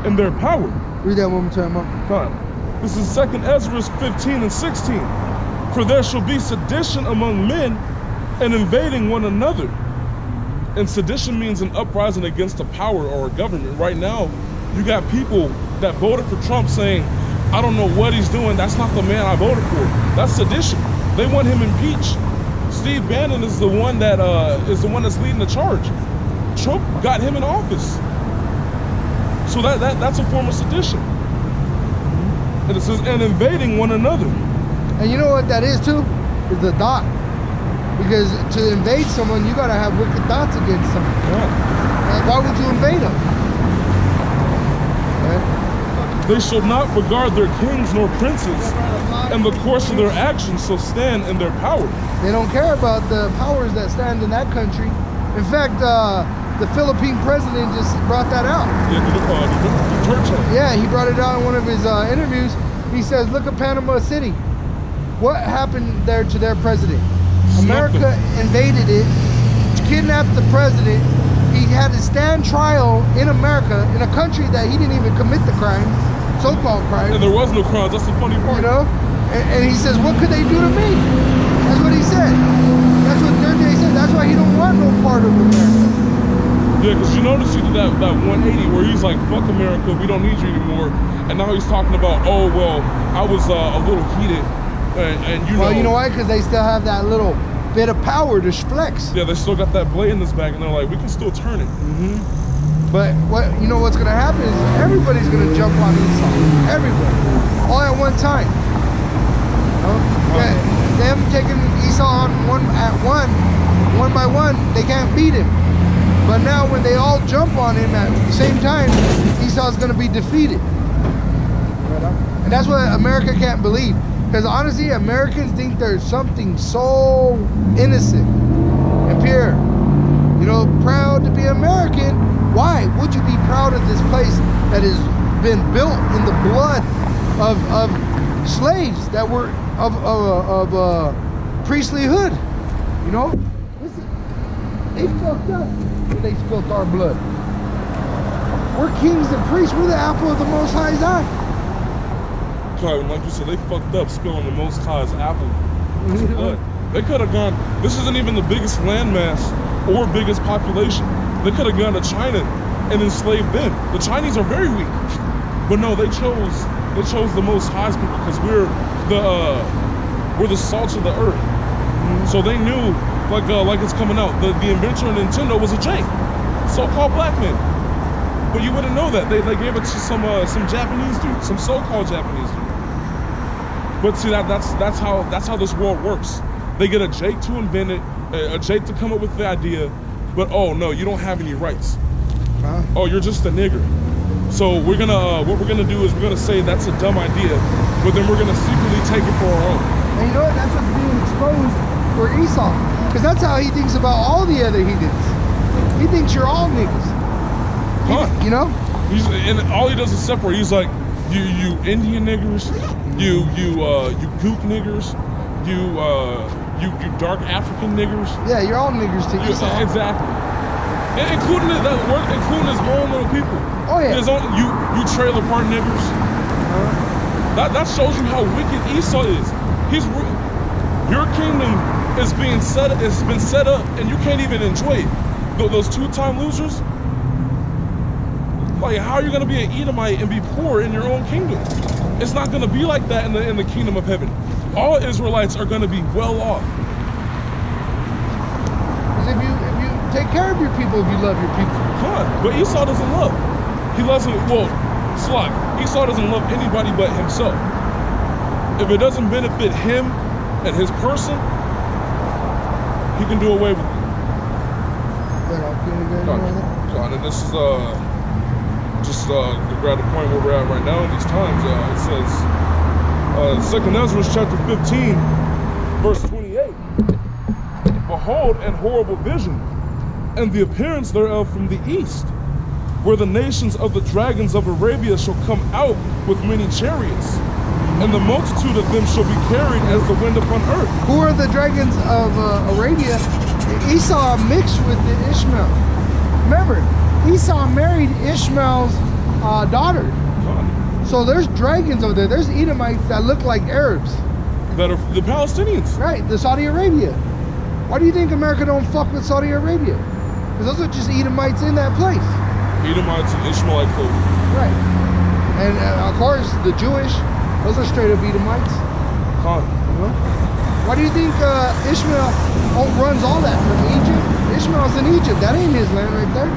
in their power. Read that one more time, Mark. Fine. This is 2nd Ezra 15 and 16. For there shall be sedition among men and invading one another. And sedition means an uprising against a power or a government. Right now, you got people that voted for Trump saying, I don't know what he's doing. That's not the man I voted for. That's sedition. They want him impeached. Steve Bannon is the one that that's leading the charge. Trump got him in office. So that's a form of sedition. And it says, and invading one another. And you know what that is too? Is the thought. Because to invade someone, you gotta have wicked thoughts against someone. Yeah. And why would you invade them? Right? They shall not regard their kings nor princes, and the course of their actions shall stand in their power. They don't care about the powers that stand in that country. In fact, the Philippine president just brought that out. Yeah, he brought it out in one of his interviews. He says, look at Panama City. What happened there to their president? America invaded it, kidnapped the president. He had to stand trial in America, in a country that he didn't even commit the crime, so-called crime. And there was no crimes, that's the funny part. You know? And he says, what could they do to me? That's what he said. That's what Third Day said. That's why he don't want no part of America. Yeah, because you notice he did that 180 where he's like, fuck America, we don't need you anymore. And now he's talking about, oh, well, I was a little heated. And you know. Well, you know why? Because they still have that little bit of power to flex. Yeah, they still got that blade in this bag, and they're like, we can still turn it. But you know what's gonna happen is everybody's gonna jump on Esau. Everybody, all at one time. Yeah, them taking Esau on one by one, they can't beat him. But now when they all jump on him at the same time, Esau's gonna be defeated. And that's what America can't believe. Because honestly, Americans think there's something so innocent and pure. You know, proud to be American. Why would you be proud of this place that has been built in the blood of slaves that were of priestlyhood? You know, listen, they fucked up when they spilled our blood. We're kings and priests. We're the apple of the Most High's eye. Like you said, they fucked up spilling the Most High's apple. Blood. They could have gone, this isn't even the biggest landmass or biggest population. They could have gone to China and enslaved them. The Chinese are very weak. But no, they chose the Most High's people because we're the salt of the earth. So they knew, like it's coming out, the inventor of Nintendo was a Jake, so-called black man. But you wouldn't know that. They gave it to some Japanese dude, some so-called Japanese dude. But see, that's how this world works. They get a Jake to invent it, a Jake to come up with the idea, but oh no, you don't have any rights. Oh, you're just a nigger. So what we're gonna do is we're gonna say that's a dumb idea, but then we're gonna secretly take it for our own. And you know what? That's what's being exposed for Esau, because that's how he thinks about all the other heathens. He thinks you're all niggas. You know? And all he does is separate. He's like, you Indian niggers, you gook niggers, you dark African niggers. Yeah, you're all niggers to Esau. Exactly. And including his own little people. Oh yeah. His own, you trailer park niggers. That shows you how wicked Esau is. Your kingdom has been set up, and you can't even enjoy it. Those two-time losers. Like, how are you going to be an Edomite and be poor in your own kingdom? It's not going to be like that in the kingdom of heaven. All Israelites are going to be well off. Because if you take care of your people, if you love your people. But Esau doesn't love. He doesn't, well, Esau doesn't love anybody but himself. If it doesn't benefit him and his person, he can do away with it. And this is just to grab the point where we're at right now in these times. It says 2nd Ezra chapter 15 verse 28, behold, an horrible vision, and the appearance thereof from the east, where the nations of the dragons of Arabia shall come out with many chariots, and the multitude of them shall be carried as the wind upon earth. Who are the dragons of Arabia? Esau mixed with the Ishmael. Remember, Esau married Ishmael's daughter. God. So there's dragons over there. There's Edomites that look like Arabs. That are the Palestinians. Right, the Saudi Arabia. Why do you think America don't fuck with Saudi Arabia? Because those are just Edomites in that place. Edomites and Ishmaelite folk. Right. And of course, the Jewish, those are straight up Edomites. God. You know? Why do you think Ishmael runs all that from Egypt? Ishmael's in Egypt. That ain't his land right there.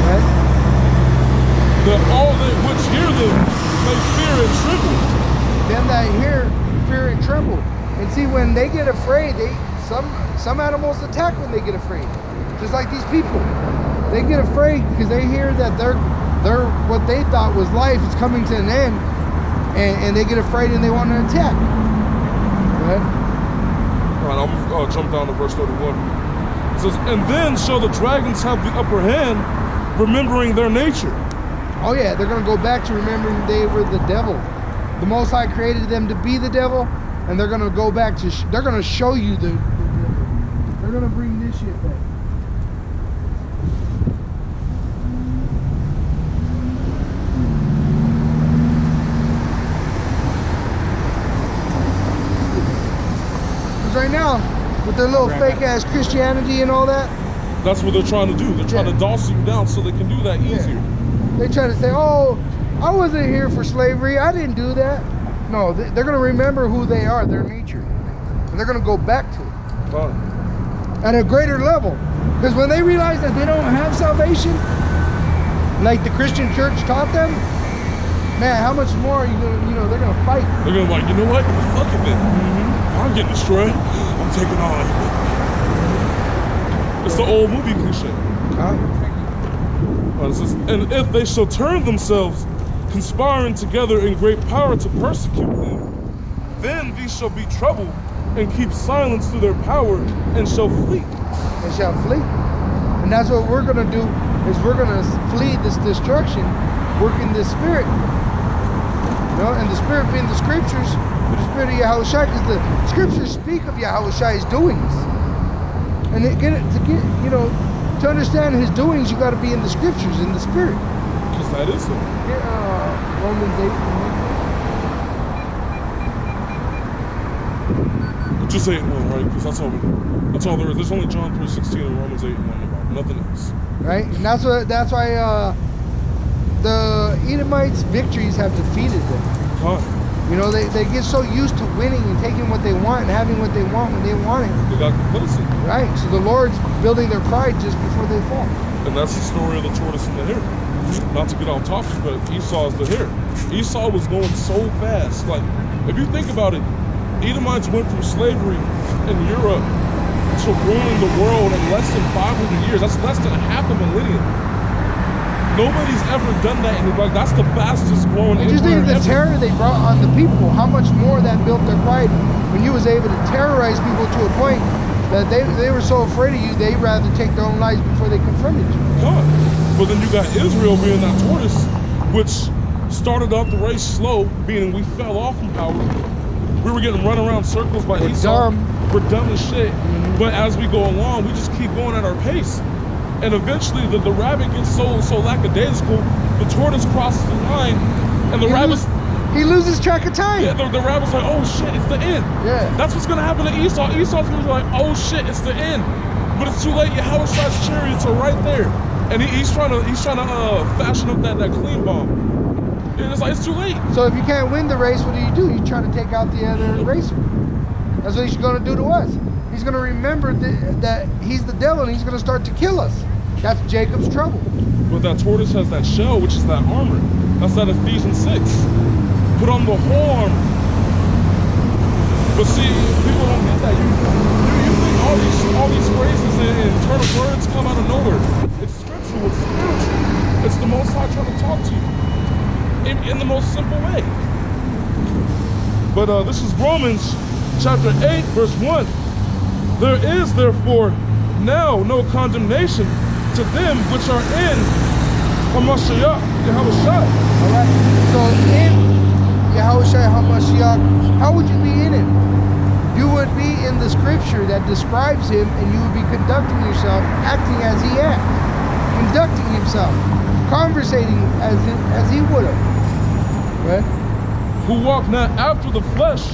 Right? All that which hear them may fear and tremble. Them that hear, fear and tremble. And see, when they get afraid, some animals attack when they get afraid. Just like these people. They get afraid because they hear that they're what they thought was life is coming to an end. And they get afraid and they want to attack. Right? All right, I'll jump down to verse 31. It says, and then shall the dragons have the upper hand, remembering their nature. Oh yeah, they're going to go back to remembering they were the devil. The Most High created them to be the devil, and they're going to go back to, they're going to show you the devil. They're going to bring this shit back. Right now, with their little fake ass Christianity and all that, that's what they're trying to do. They're trying to doss you down so they can do that easier. Yeah. They try to say, oh, I wasn't here for slavery, I didn't do that. No, they're going to remember who they are, their nature, and they're going to go back to it at a greater level. Because when they realize that they don't have salvation, like the Christian church taught them, man, how much more are you going to, they're going to fight. They're going to like, you know what? Fuck it then. I'm getting destroyed. I'm taking on. It's the old movie cliche. It says, and if they shall turn themselves, conspiring together in great power to persecute them, then these shall be troubled and keep silence through their power and shall flee. They shall flee. And that's what we're going to do, is we're going to flee this destruction, work in the spirit. And the spirit being the scriptures, with the spirit of Yahushua, because the scriptures speak of Yahushua's doings. And to understand his doings, you got to be in the scriptures, in the spirit. Because that is it. Romans 8. Just 8 and 1, right? Because that's all there is. There's only John 3:16 and Romans 8 and 1 about nothing else. Right? And that's why the Edomites' victories have defeated them. They get so used to winning and taking what they want and having what they want when they want it. They got complacent. Right. So the Lord's building their pride just before they fall. And that's the story of the tortoise and the hare. Not to get off topic, but Esau is the hare. Esau was going so fast. Like, if you think about it, Edomites went from slavery in Europe to ruling the world in less than 500 years. That's less than half a millennium. Nobody's ever done that, and like that's the fastest growing. Just think of the terror they brought on the people. How much more that built their pride when you was able to terrorize people to a point that they were so afraid of you, they'd rather take their own lives before they confronted you. God. But then you got Israel being that tortoise, which started out the race slow, meaning we fell off from power. We were getting run around circles by Esau. We're dumb as shit. But as we go along, we just keep going at our pace. And eventually the rabbit gets so lackadaisical, the tortoise crosses the line, and he loses track of time. Yeah, the rabbit's like, oh shit, it's the end. Yeah. That's what's gonna happen to Esau. Esau's gonna be like, oh shit, it's the end. But it's too late. Yahushua's chariots are right there. And he's trying to fashion up that clean bomb. And it's like, it's too late. So if you can't win the race, what do? You try to take out the other racer. That's what he's gonna do to us. He's going to remember that he's the devil and he's going to start to kill us. That's Jacob's trouble. But that tortoise has that shell, which is that armor. That's that Ephesians 6. Put on the whole armor. But see, people don't get that. You think all these phrases and eternal words come out of nowhere. It's scriptural, it's spiritual. It's the Most High trying to talk to you in the most simple way. But this is Romans chapter 8, verse 1. There is therefore now no condemnation to them which are in HaMashiach, Yahushua. All right. So in Yahushua HaMashiach, how would you be in him? You would be in the scripture that describes him, and you would be conducting yourself, acting as he acts, conducting himself, conversating as he would have. Right? Who walk not after the flesh,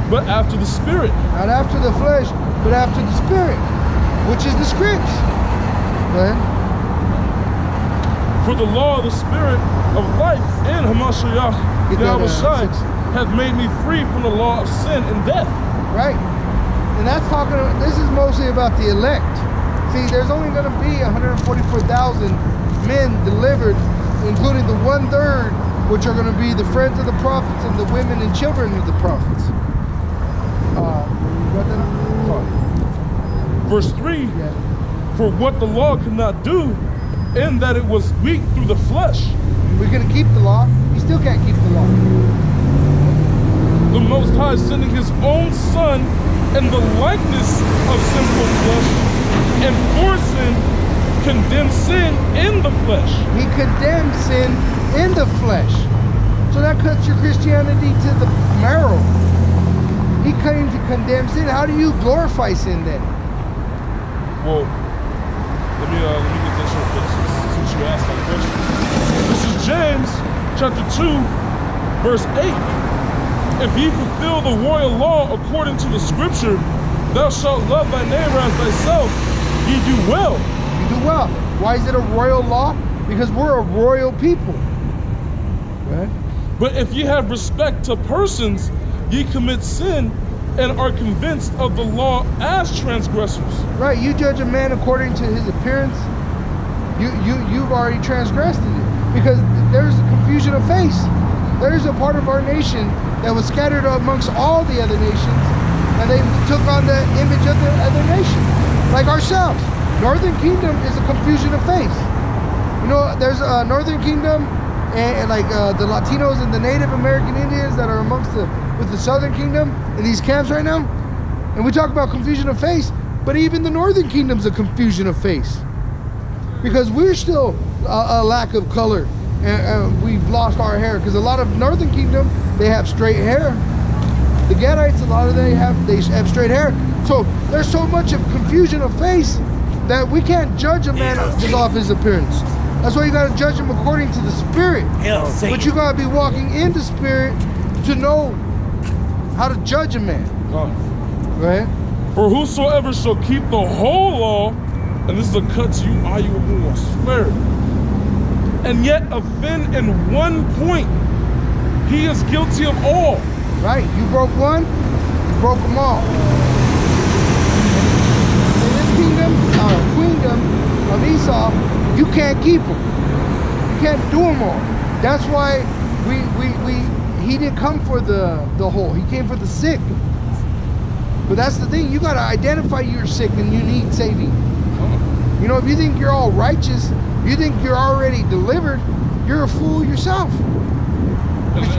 but after the Spirit. Not after the flesh, but after the Spirit, which is the scripts. Right? For the law of the Spirit of life in Hamashiach Yahushua hath made me free from the law of sin and death. Right. And that's talking, this is mostly about the elect. See, there's only going to be 144,000 men delivered, including the 1/3, which are going to be the friends of the prophets and the women and children of the prophets. Verse 3, yeah. For what the law could not do, in that it was weak through the flesh. We're going to keep the law. You still can't keep the law. The Most High sending his own Son in the likeness of sinful flesh, and for sin, condemned sin in the flesh. He condemned sin in the flesh. So that cuts your Christianity to the marrow. He came to condemn sin. How do you glorify sin then? Well, let me get this real quick since you asked that question. This is James chapter 2, verse 8. If ye fulfill the royal law according to the scripture, thou shalt love thy neighbor as thyself, ye do well. You do well. Why is it a royal law? Because we're a royal people. Right? But if ye have respect to persons, ye commit sin and are convinced of the law as transgressors. Right, you judge a man according to his appearance, you've already transgressed it. Because there's a confusion of face. There's a part of our nation that was scattered amongst all the other nations, and they took on the image of the other nation, like ourselves. Northern Kingdom is a confusion of face. You know, there's a Northern Kingdom and like the Latinos and the Native American Indians that are amongst with the Southern Kingdom in these camps right now. And we talk about confusion of face, but even the Northern Kingdom's a confusion of face. Because we're still a lack of color, and we've lost our hair. Because a lot of Northern Kingdom, they have straight hair. The Gadites, a lot of they have straight hair. So there's so much of confusion of face that we can't judge a man just off his appearance. That's why you got to judge him according to the Spirit. But you got to be walking in the Spirit to know how to judge a man. Right? For whosoever shall keep the whole law, and this is a cut to you, I swear, and yet offend in one point, he is guilty of all. Right? You broke one, you broke them all. In this kingdom, queendom of Esau, you can't keep them. You can't do them all. That's why he didn't come for the whole. He came for the sick. But that's the thing. You got to identify you're sick and you need saving. You know, if you think you're all righteous, you think you're already delivered, you're a fool yourself.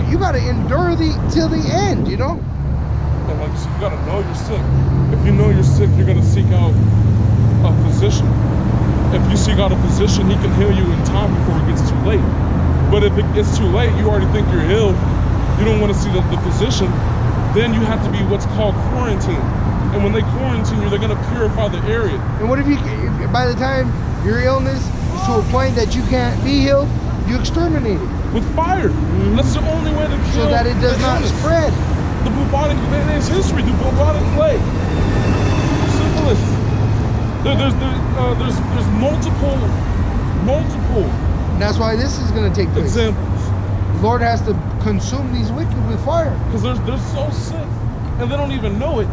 You got to endure till the end, you know? And like, so you got to know you're sick. If you know you're sick, you're going to seek out a physician. If you seek out a physician, he can heal you in time before it gets too late. But if it gets too late, you already think you're ill, you don't want to see the physician, then you have to be what's called quarantine. And when they quarantine you, they're going to purify the area. And what if by the time your illness is to a point that you can't be healed, you exterminate it? With fire. That's the only way to kill. So that it does not spread. The bubonic, there's history, the bubonic plague. Syphilis. There's multiple. And that's why this is going to take place. Examples. The Lord has to consume these wicked with fire. Because they're so sick, and they don't even know it,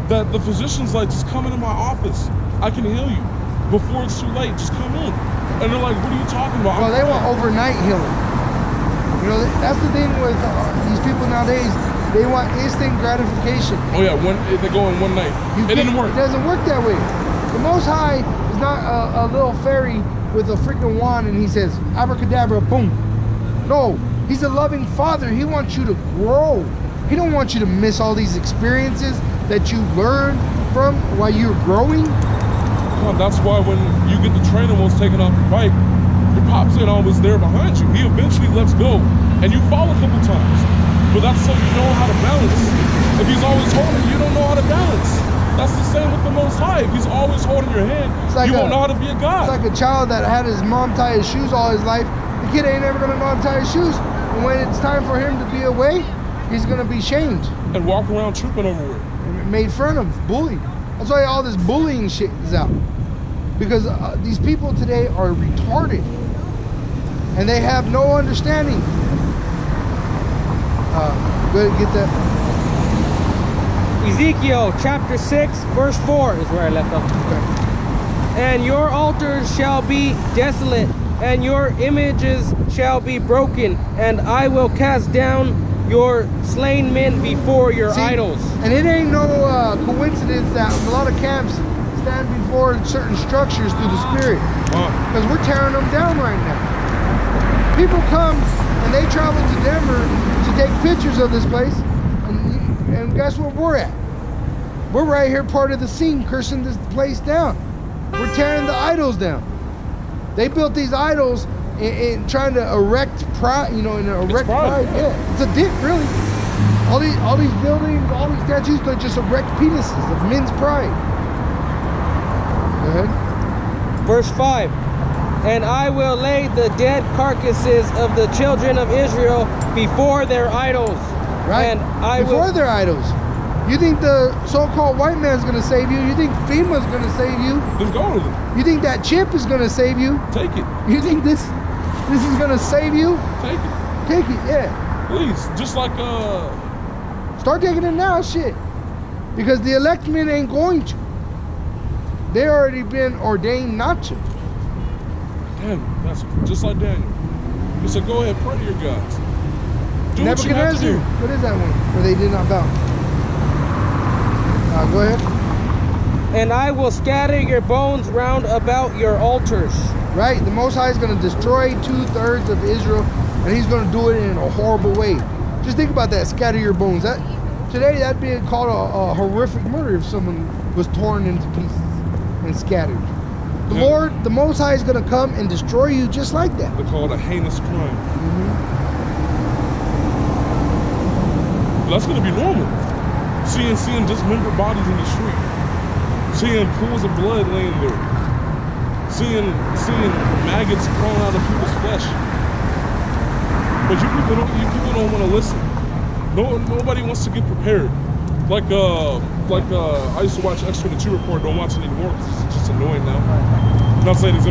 that the physician's like, just come into my office. I can heal you. Before it's too late, just come in. And they're like, what are you talking about? Well, they want overnight healing. You know, that's the thing with these people nowadays. They want instant gratification. Oh yeah, they go in one night. It didn't work. It doesn't work that way. The Most High is not a little fairy with a freaking wand and he says, abracadabra, boom. No, he's a loving father. He wants you to grow. He don't want you to miss all these experiences that you learn from while you're growing. That's why when you get the training wheels taken off your bike, your pops ain't always there behind you. He eventually lets go, and you fall a couple times. But that's so you know how to balance. If he's always holding, you don't know how to balance. That's the same with the Most High. If He's always holding your hand, like you won't know how to be a God. It's like a child that had his mom tie his shoes all his life. The kid ain't ever gonna know how to tie his shoes. And when it's time for him to be away, he's gonna be shamed. And walk around tripping over it. And made fun of, bullied. That's why all this bullying shit is out. Because these people today are retarded. And they have no understanding. Go ahead, get that. Ezekiel chapter 6 verse 4 is where I left off. Okay. And your altars shall be desolate, and your images shall be broken, and I will cast down your slain men before your idols. And it ain't no coincidence that a lot of camps stand before certain structures through the Spirit. Because we're tearing them down right now. People come and they travel to Denver to take pictures of this place. And guess where we're at? We're right here, part of the scene, cursing this place down. We're tearing the idols down. They built these idols in trying to erect pride, you know, in an erect pride. Yeah, it's a dick, really. All these buildings, all these statues, they're just erect penises of men's pride. Go ahead. Verse 5. And I will lay the dead carcasses of the children of Israel before their idols. Right. And I before will... their idols. You think the so-called white man's gonna save you? You think FEMA's gonna save you? Then go to them. You think that chip is gonna save you? Take it. You think this is gonna save you? Take it. Take it, yeah. Please, just like Start taking it now, shit. Because the elect men ain't going to. They already been ordained not to. Damn, that's just like Daniel. He said, go ahead, pray to your gods. Do what you have to do. What is that one? Where they did not bow. Go ahead. And I will scatter your bones round about your altars. Right, the Most High is going to destroy 2/3 of Israel, and He's going to do it in a horrible way. Just think about that, scatter your bones. Today, that'd be called a horrific murder if someone was torn into pieces and scattered. The Lord, the Most High, is going to come and destroy you just like that. They call it a heinous crime. But that's going to be normal. Seeing dismembered bodies in the street. Seeing pools of blood laying there. Seeing maggots crawling out of people's flesh. But you people don't want to listen. Nobody wants to get prepared. Like I used to watch Extra the 2 Report. Don't watch it anymore because it's just annoying now. I'm not saying it's